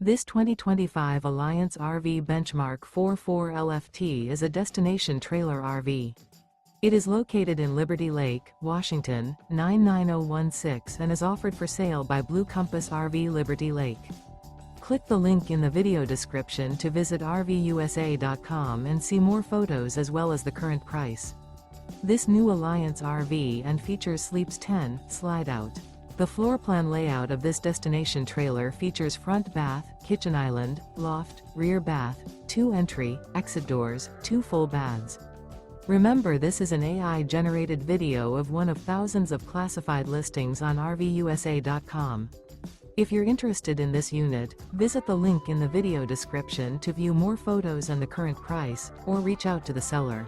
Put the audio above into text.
This 2025 Alliance RV Benchmark 44 LFT is a destination trailer RV. It is located in Liberty Lake, Washington, 99016 and is offered for sale by Blue Compass RV Liberty Lake. Click the link in the video description to visit RVUSA.com and see more photos as well as the current price. This new Alliance RV and features Sleeps 10 Slideout. The floor plan layout of this destination trailer features front bath, kitchen island, loft, rear bath, 2 entry, exit doors, 2 full baths. Remember, this is an AI-generated video of one of thousands of classified listings on RVUSA.com. If you're interested in this unit, visit the link in the video description to view more photos and the current price, or reach out to the seller.